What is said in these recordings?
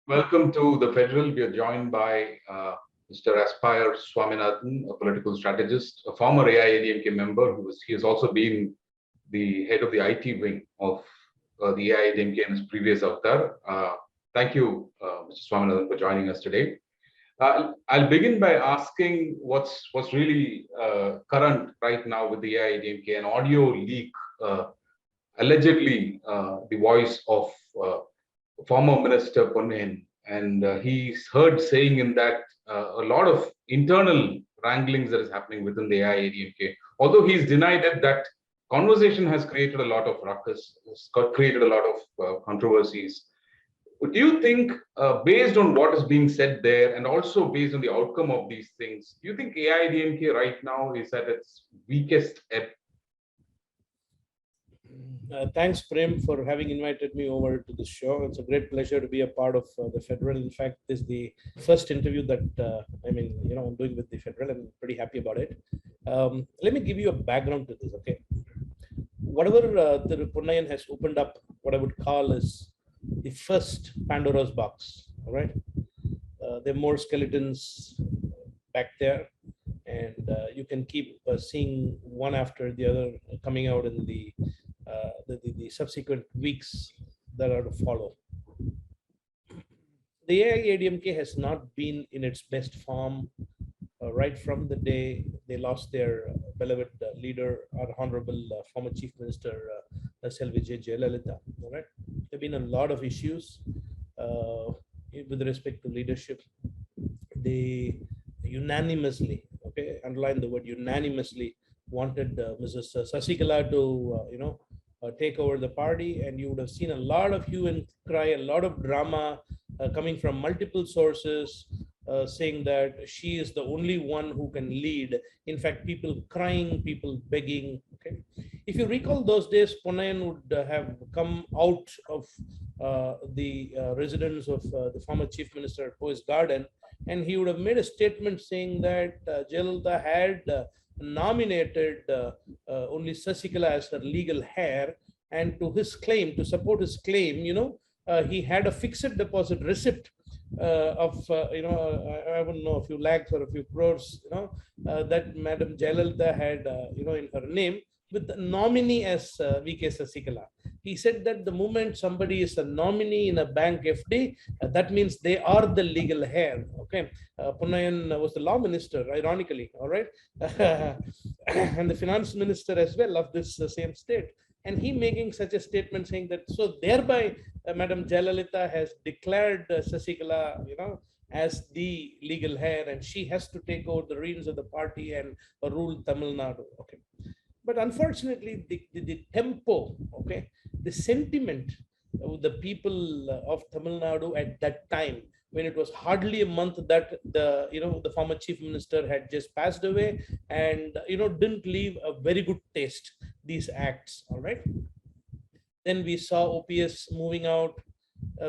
Welcome to the Federal. We are joined by Mr. Aspire Swaminathan, a political strategist, a former AIADMK member he has also been the head of the IT wing of the AIADMK in his previous avatar. Thank you, Mr. Swaminathan, for joining us today. I'll begin by asking what's really current right now with the AIADMK. An audio leak, allegedly the voice of former Minister Ponnaiyan, and he's heard saying in that a lot of internal wranglings that is happening within the AIADMK. Although he's denied it, that conversation has created a lot of ruckus, created a lot of controversies. Do you think, based on what is being said there, and also based on the outcome of these things, do you think AIADMK right now is at its weakest ebb? Thanks, Prem, for having invited me over to this show. It's a great pleasure to be a part of the Federal. In fact, this is the first interview that I'm doing with the Federal. I'm pretty happy about it. Let me give you a background to this, okay? Whatever the Ponnaiyan has opened up, what I would call is the first Pandora's box, all right? There are more skeletons back there, and you can keep seeing one after the other coming out in the subsequent weeks that are to follow. The AIADMK has not been in its best form right from the day they lost their beloved leader, our honorable former Chief Minister Jayalalithaa. All right, there have been a lot of issues with respect to leadership. They unanimously, okay, underline the word unanimously, wanted Mrs. Sasikala to take over the party, and you would have seen a lot of hue and cry, a lot of drama coming from multiple sources, saying that she is the only one who can lead. In fact, people crying, people begging. Okay, if you recall those days, Ponnaiyan would have come out of the residence of the former Chief Minister at Poise Garden, and he would have made a statement saying that Jayalalithaa had nominated only Sasikala as her legal heir, and to his claim, to support his claim, he had a fixed deposit receipt of I wouldn't know, a few lakhs or a few crores, that Madam Jayalalithaa had in her name, with the nominee as VK Sasikala. He said that the moment somebody is a nominee in a bank FD, that means they are the legal heir. Okay, Ponnaiyan was the law minister, ironically, all right, and the finance minister as well of this same state. And he making such a statement saying that, so thereby Madam Jayalalithaa has declared Sasikala, as the legal heir, and she has to take over the reins of the party and rule Tamil Nadu. Okay. But unfortunately, the tempo, okay, the sentiment of the people of Tamil Nadu at that time, when it was hardly a month that the former chief minister had just passed away, and didn't leave a very good taste, these acts. All right. Then we saw OPS moving out.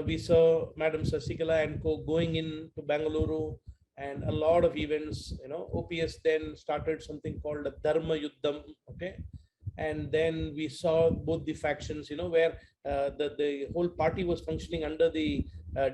We saw Madam Sasikala and co going in to Bangalore, and a lot of events. OPS then started something called a Dharma Yuddham. Okay. And then we saw both the factions, where the whole party was functioning under the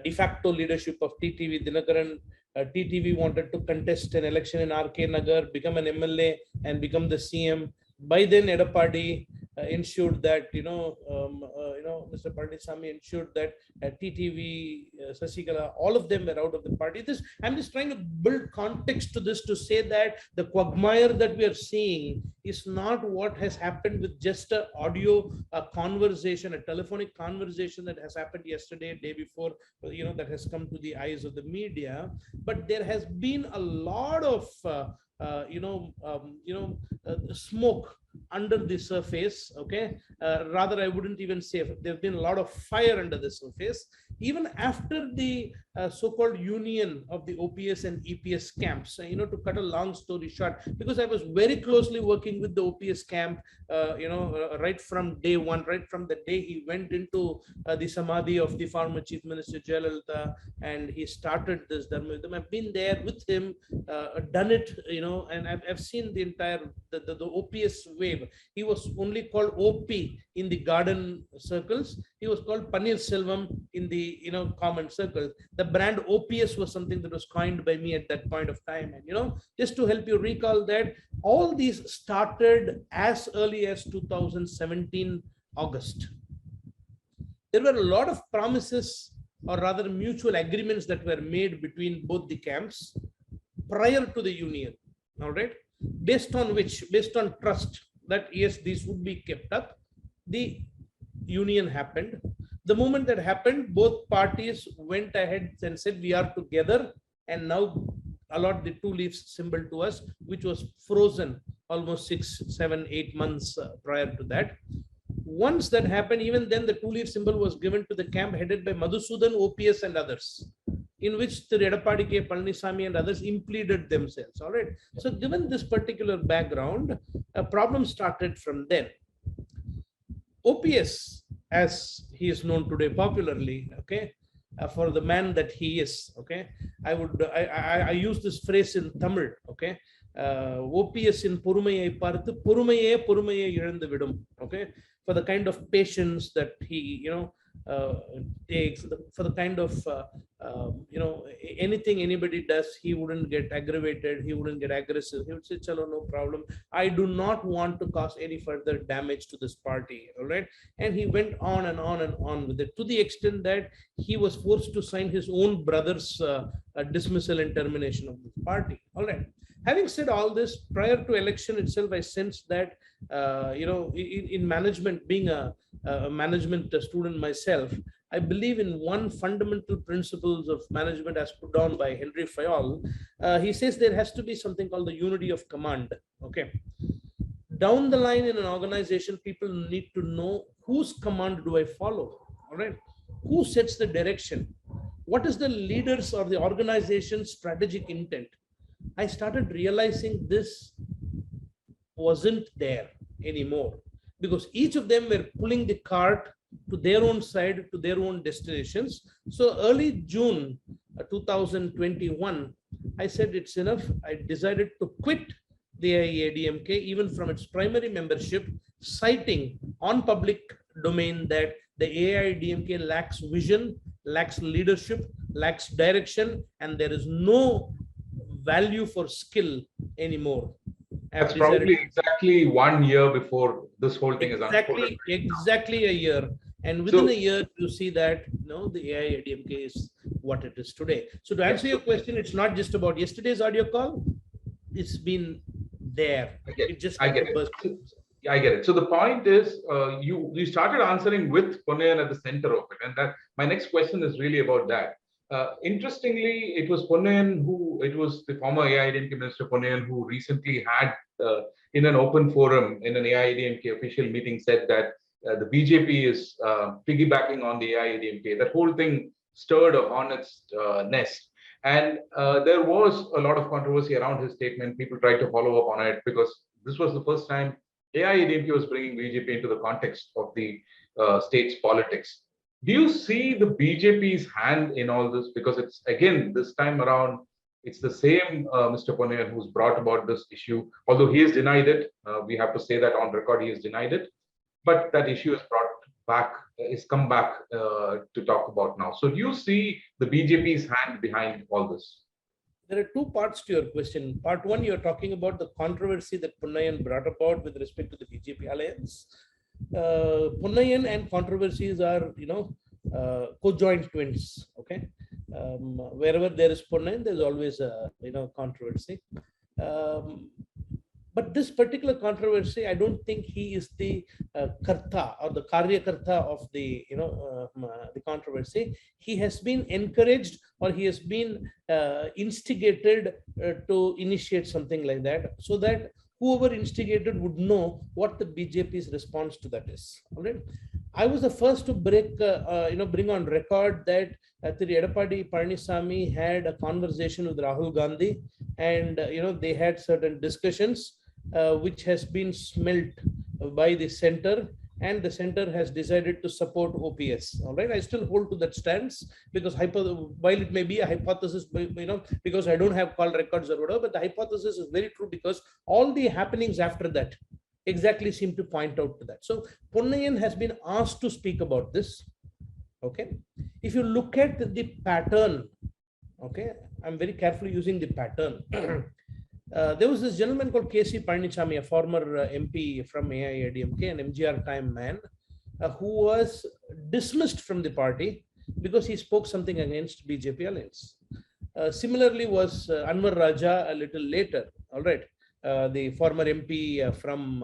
de facto leadership of TTV Dinakaran. TTV wanted to contest an election in RK Nagar, become an MLA, and become the CM. By then, Edapadi ensured that Mr. Pallanisammy ensured that TTV, Sasikala, all of them were out of the party. I'm just trying to build context to this to say that the quagmire that we are seeing is not what has happened with just an audio conversation, a telephonic conversation that has happened yesterday, day before, that has come to the eyes of the media. But there has been a lot of smoke under the surface. Okay, rather I wouldn't even say, there have been a lot of fire under the surface, even after the so-called union of the OPS and EPS camps. To cut a long story short, because I was very closely working with the OPS camp, right from day one, right from the day he went into the samadhi of the former Chief Minister Jayalalithaa, and he started this Dharma Yuddham. I've been there with him, done it, and I've seen the entire the OPS wave. He was only called OP in the garden circles. He was called Panir Selvam in the common circles. The brand OPS was something that was coined by me at that point of time. And just to help you recall that, all these started as early as 2017 August. There were a lot of promises, or rather mutual agreements, that were made between both the camps prior to the union. All right, based on trust that yes, these would be kept up, the union happened. The moment that happened, both parties went ahead and said we are together, and now allot the 2 leaves symbol to us, which was frozen almost 6, 7, 8 months prior to that. Once that happened, even then the 2 leaf symbol was given to the camp headed by Madhusudan, OPS and others, in which the Edappadi K Palaniswamy and others implemented themselves. All right. So given this particular background, a problem started from then. OPS, as he is known today popularly, okay, for the man that he is, okay, I use this phrase in Tamil, okay. OPS in Purumayai Parthu, Purumaye Ilandu Vidum, okay, for the kind of patience that he, takes, for the kind of, anything anybody does, he wouldn't get aggravated, he wouldn't get aggressive. He would say, chalo, no problem. I do not want to cause any further damage to this party. All right. And he went on and on and on with it, to the extent that he was forced to sign his own brother's dismissal and termination of the party. All right. Having said all this, prior to election itself, I sensed that, in management, being a management student myself, I believe in one fundamental principles of management as put down by Henry Fayol. He says there has to be something called the unity of command. Okay. Down the line in an organization, people need to know whose command do I follow. All right. Who sets the direction? What is the leader's or the organization's strategic intent? I started realizing this wasn't there anymore, because each of them were pulling the cart to their own side, to their own destinations. So early June 2021, I said it's enough. I decided to quit the AIADMK, even from its primary membership, citing on public domain that the AIADMK lacks vision, lacks leadership, lacks direction, and there is no value for skill anymore. That's probably exactly 1 year before this whole thing is unfolded. Exactly a year. And within a year, you see that the AIADMK is what it is today. So to answer your question, it's not just about yesterday's audio call. It's been there. I get it. So the point is, you started answering with Ponnaiyan at the center of it. And that my next question is really about that. Interestingly, it was the former AIADMK Minister Ponnaiyan who recently had, in an open forum, in an AIADMK official meeting, said that the BJP is piggybacking on the AIADMK. That whole thing stirred a hornet's nest. And there was a lot of controversy around his statement. People tried to follow up on it, because this was the first time AIADMK was bringing BJP into the context of the state's politics. Do you see the BJP's hand in all this? Because it's, again, this time around, it's the same Mr. Ponnaiyan who's brought about this issue. Although he has denied it, we have to say that on record, he has denied it. But that issue is come back to talk about now. So do you see the BJP's hand behind all this? There are two parts to your question. Part one, you're talking about the controversy that Ponnaiyan brought about with respect to the BJP alliance. Ponnaiyan and controversies are, co-joint twins. Okay, wherever there is Ponnaiyan, there's always a controversy. But this particular controversy, I don't think he is the karta or the karyakarta of the the controversy. He has been encouraged, or he has been instigated to initiate something like that, so that whoever instigated would know what the BJP's response to that is. All right. I was the first to bring on record that Edappadi Palaniswamy had a conversation with Rahul Gandhi, and they had certain discussions, which has been smelt by the center, and the center has decided to support OPS. All right, I still hold to that stance, because while it may be a hypothesis, because I don't have call records or whatever, but the hypothesis is very true, because all the happenings after that, exactly seem to point out to that. So Ponnaiyan has been asked to speak about this. Okay, if you look at the pattern, okay, I'm very carefully using the pattern. There was this gentleman called K Swaminathan, a former MP from AIADMK, an MGR time man, who was dismissed from the party because he spoke something against BJP alliance. Similarly was Anwar Raja a little later, all right, the former MP from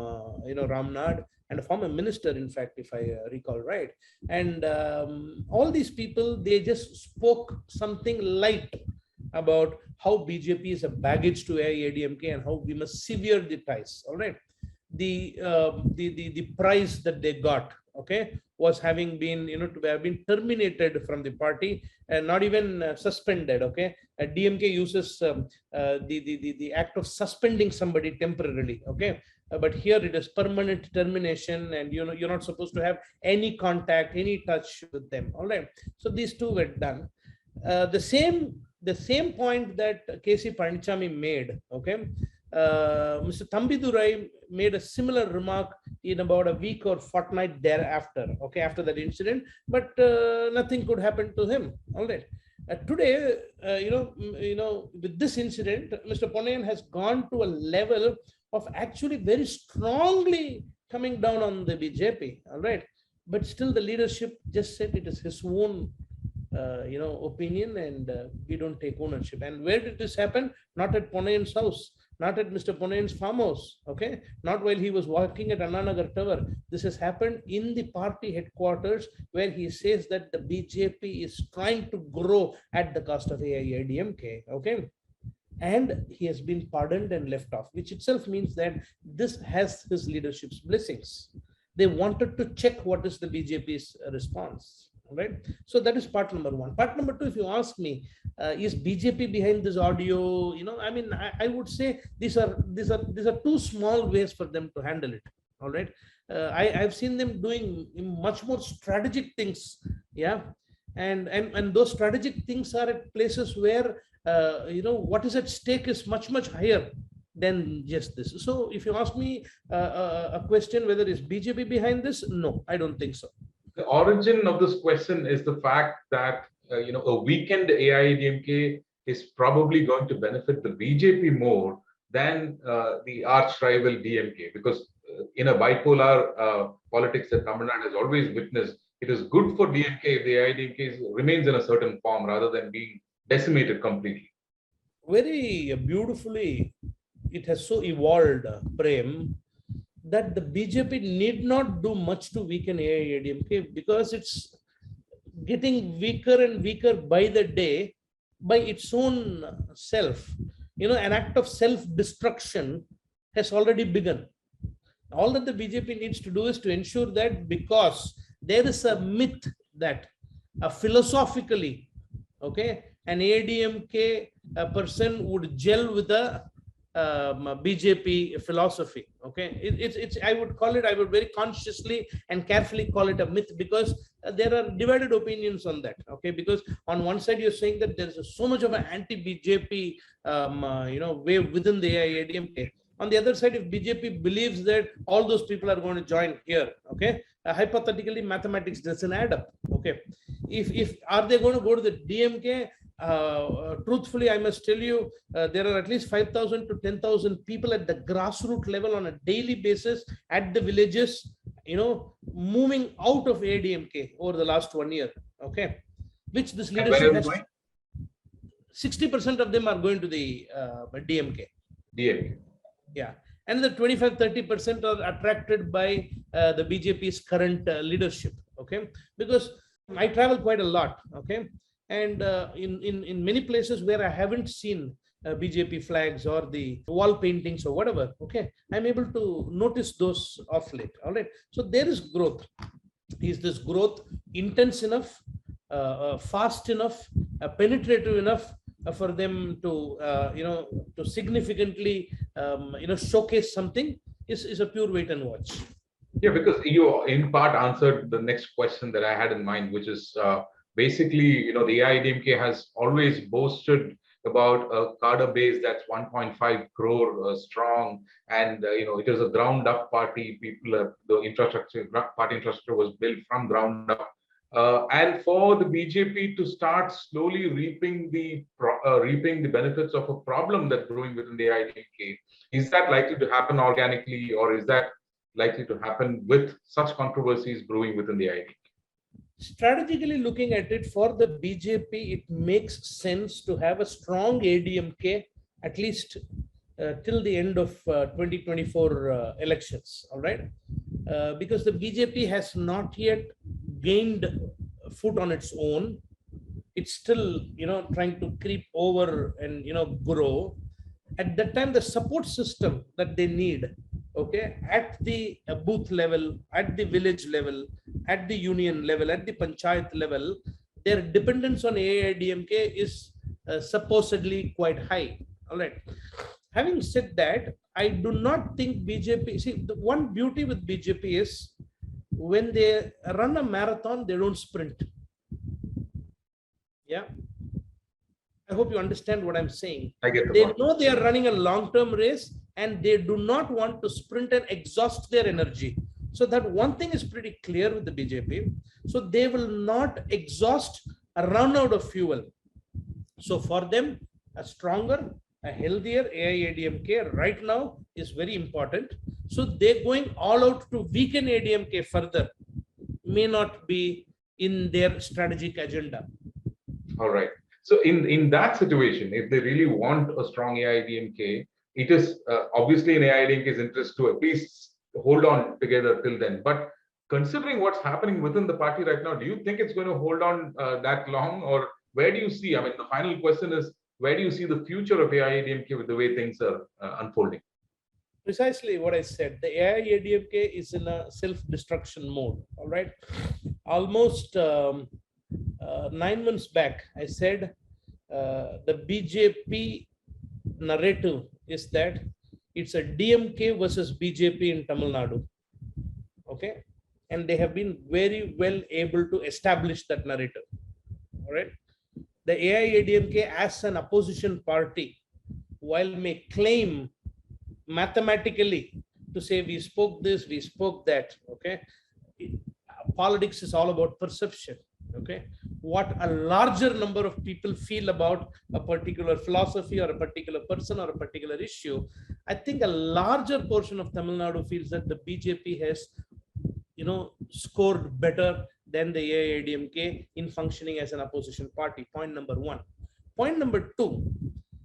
Ramnad, and a former minister, in fact, if I recall right. And all these people, they just spoke something light about how BJP is a baggage to AIADMK and how we must sever the ties. All right, the prize that they got, okay, was having been to have been terminated from the party and not even suspended. Okay, DMK uses the act of suspending somebody temporarily. Okay, but here it is permanent termination, and you're not supposed to have any contact, any touch with them. All right, so these two were done. The same point that K Swaminathan made, okay, Mr. Thambidurai made a similar remark in about a week or fortnight thereafter, okay, after that incident, but nothing could happen to him. All right. Today, with this incident, Mr. Ponnaiyan has gone to a level of actually very strongly coming down on the BJP. All right, but still the leadership just said it is his own opinion, and we don't take ownership. And where did this happen? Not at Ponnaiyan's house, not at Mr. Ponnaiyan's farmhouse, okay, not while he was walking at Annanagar Tower. This has happened in the party headquarters, where he says that the BJP is trying to grow at the cost of AIADMK, okay, and he has been pardoned and left off, which itself means that this has his leadership's blessings. They wanted to check what is the BJP's response. Right, so that is part number one. Part number two, if you ask me, is BJP behind this audio? I mean, I would say these are two small ways for them to handle it. All right, I've seen them doing much more strategic things. Yeah, and those strategic things are at places where what is at stake is much higher than just this. So if you ask me a question whether is BJP behind this, no, I don't think so. The origin of this question is the fact that a weakened AIADMK is probably going to benefit the BJP more than the arch rival DMK, because in a bipolar politics that Tamil Nadu has always witnessed, it is good for DMK if the AIADMK remains in a certain form rather than being decimated completely. Very beautifully, it has so evolved, Prem, that the BJP need not do much to weaken AIADMK, because it's getting weaker and weaker by the day by its own self. An act of self-destruction has already begun. All that the BJP needs to do is to ensure that, because there is a myth that philosophically, okay, an AIADMK person would gel with a BJP philosophy. Okay, I would very consciously and carefully call it a myth, because there are divided opinions on that. Okay, because on one side you're saying that there's so much of an anti-BJP wave within the AIADMK. On the other side, if BJP believes that all those people are going to join here, okay, hypothetically mathematics doesn't add up. Okay, if are they going to go to the DMK? Truthfully, I must tell you, there are at least 5,000 to 10,000 people at the grassroots level on a daily basis at the villages, moving out of AIADMK over the last 1 year. Okay, which this leadership has. 60% of them are going to the DMK. Yeah, and the 25-30% are attracted by the BJP's current leadership. Okay, because I travel quite a lot. Okay. And in many places where I haven't seen BJP flags or the wall paintings or whatever, okay, I'm able to notice those of late. All right, so there is growth. Is this growth intense enough, fast enough, penetrative enough for them to to significantly showcase something? Is a pure wait and watch. Yeah, because you in part answered the next question that I had in mind, which is basically, the AIADMK has always boasted about a cadre base that's 1.5 crore strong, and it is a ground up party. The party infrastructure was built from ground up. And for the BJP to start slowly reaping the benefits of a problem that's growing within the AIADMK, is that likely to happen organically, or is that likely to happen with such controversies brewing within the AIADMK? Strategically looking at it, for the BJP, it makes sense to have a strong ADMK at least till the end of 2024 elections. All right, because the BJP has not yet gained foot on its own. It's still trying to creep over and grow. At that time, the support system that they need, okay, at the booth level, at the village level, at the union level, at the panchayat level, their dependence on AIADMK is supposedly quite high. All right. Having said that, I do not think BJP, see, the one beauty with BJP is when they run a marathon, they don't sprint. Yeah. I hope you understand what I'm saying. They know they are running a long-term race, and they do not want to sprint and exhaust their energy. So that one thing is pretty clear with the BJP. So they will not exhaust a run out of fuel. So for them, a stronger, a healthier AIADMK right now is very important. So they're going all out to weaken ADMK further may not be in their strategic agenda. All right. So in that situation, if they really want a strong AIADMK, it is obviously in AIADMK's interest to at least hold on together till then. But considering what's happening within the party right now, do you think it's going to hold on that long? Or where do you see, I mean, the final question is, where do you see the future of AIADMK with the way things are unfolding? Precisely what I said. The AIADMK is in a self-destruction mode. All right. Almost 9 months back, I said the BJP narrative is that it's a DMK versus BJP in Tamil Nadu. Okay. And they have been very well able to establish that narrative. All right. The AIADMK as an opposition party, while may claim mathematically to say we spoke this, we spoke that, okay, politics is all about perception. Okay, what a larger number of people feel about a particular philosophy or a particular person or a particular issue. I think a larger portion of Tamil Nadu feels that the BJP has scored better than the AIADMK in functioning as an opposition party. Point number one. Point number two,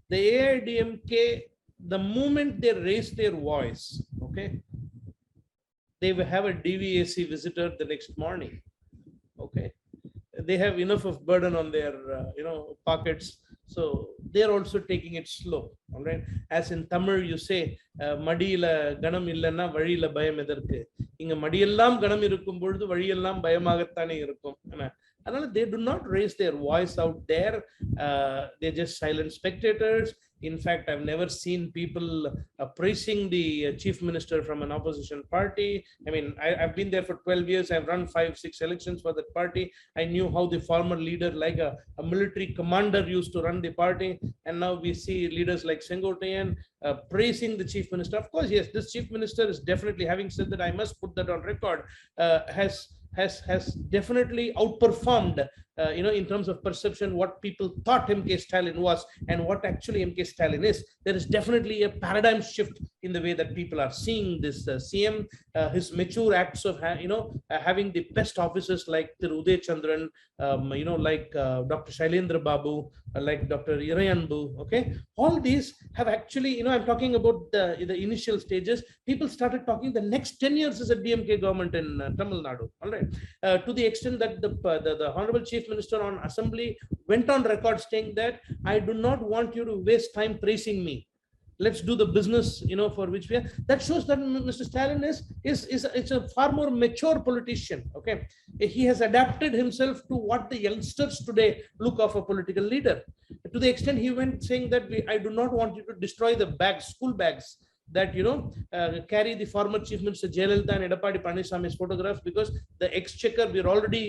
the AIADMK, the moment they raise their voice, okay, they will have a DVAC visitor the next morning. Okay, they have enough of burden on their pockets, so they're also taking it slow. All right, as in Tamil you say madiyila ganam illanna valiyila bayam edharku, inga madiyellam ganam irukkum poludhu valiyellam bayamagathane irukkum. They do not raise their voice out there. They're just silent spectators. In fact, I've never seen people praising the chief minister from an opposition party. I mean, I've been there for 12 years. I've run 5-6 elections for that party. I knew how the former leader, like a military commander, used to run the party. And now we see leaders like Sengotayan praising the chief minister. Of course, yes, this chief minister is definitely, having said that, I must put that on record, has definitely outperformed in terms of perception what people thought MK Stalin was and what actually MK Stalin is. There is definitely a paradigm shift in the way that people are seeing this CM. His mature acts of having the best officers like Uday Chandran, like Dr. Shailendra Babu, like Dr. Irayanbu. Okay, all these have actually, I'm talking about the initial stages. People started talking the next 10 years is a DMK government in Tamil Nadu. All right, to the extent that the Honorable Chief Minister on Assembly went on record saying that I do not want you to waste time praising me. Let's do the business, for which we are. That shows that Mr. Stalin is a far more mature politician. Okay, he has adapted himself to what the youngsters today look of a political leader. To the extent he went saying that I do not want you to destroy the bags, school bags. that, carry the former Chief Minister Jayalalithaa and Edappadi Palaniswamy's photographs, because the exchequer, we're already,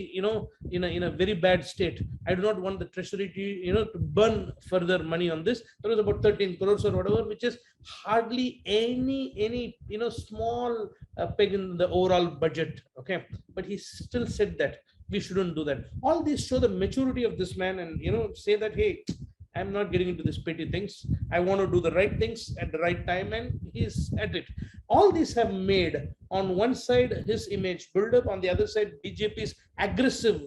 in a very bad state. I do not want the treasury to burn further money on this. There was about 13 crores or whatever, which is hardly any small peg in the overall budget. Okay, but he still said that we shouldn't do that. All these show the maturity of this man, and say that, hey, I'm not getting into this petty things. I want to do the right things at the right time, and he's at it. All these have made, on one side, his image build up, on the other side, BJP's aggressive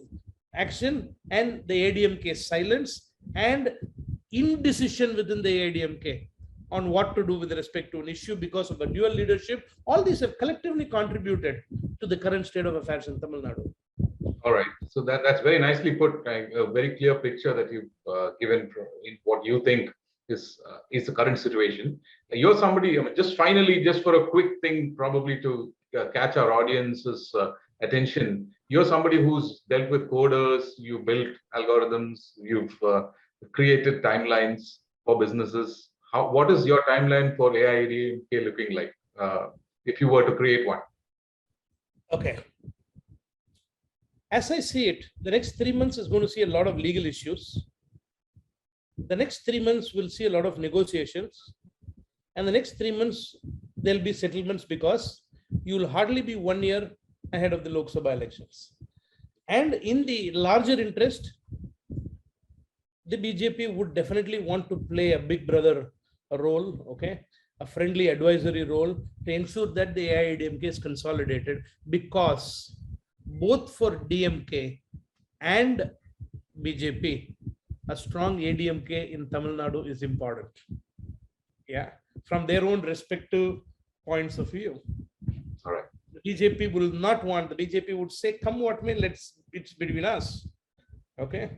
action and the AIADMK silence and indecision within the AIADMK on what to do with respect to an issue because of the dual leadership. All these have collectively contributed to the current state of affairs in Tamil Nadu. All right, so that's very nicely put. A very clear picture that you've given in what you think is the current situation. You're somebody, just finally, just for a quick thing, probably to catch our audience's attention. You're somebody who's dealt with coders, you built algorithms, you've created timelines for businesses. What is your timeline for AIADMK looking like, if you were to create one? Okay. As I see it, the next 3 months is going to see a lot of legal issues. The next 3 months will see a lot of negotiations. And the next 3 months, there'll be settlements, because you'll hardly be 1 year ahead of the Lok Sabha elections. And in the larger interest, the BJP would definitely want to play a big brother role, okay, a friendly advisory role to ensure that the AIADMK is consolidated, because both for DMK and BJP, a strong ADMK in Tamil Nadu is important. Yeah, from their own respective points of view. All right. The BJP will not want, the BJP would say, come what may, it's between us. Okay.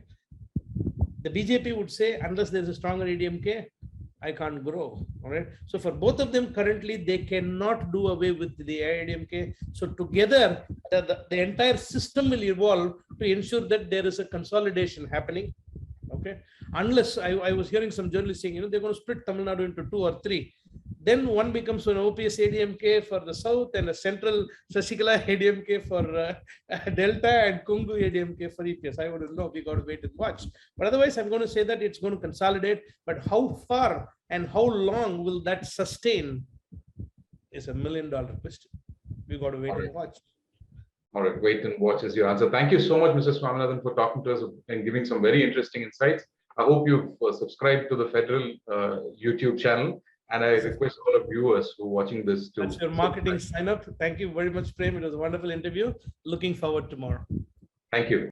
The BJP would say, unless there's a stronger ADMK, I can't grow. All right. So for both of them, currently, they cannot do away with the AIADMK. So together, the entire system will evolve to ensure that there is a consolidation happening. Okay. Unless I was hearing some journalists saying, they're going to split Tamil Nadu into 2 or 3. Then one becomes an OPS ADMK for the south and a central Sasikala ADMK for Delta and Kungu ADMK for EPS. I wouldn't know. We got to wait and watch. But otherwise, I'm going to say that it's going to consolidate. But how far and how long will that sustain is $1 million question. We got to wait and watch. All right, wait and watch is your answer. Thank you so much, Mr. Swaminathan, for talking to us and giving some very interesting insights. I hope you've subscribed to the Federal YouTube channel. And I request all of viewers who are watching this to... That's your marketing sign up. Thank you very much, Prem. It was a wonderful interview. Looking forward to more. Thank you.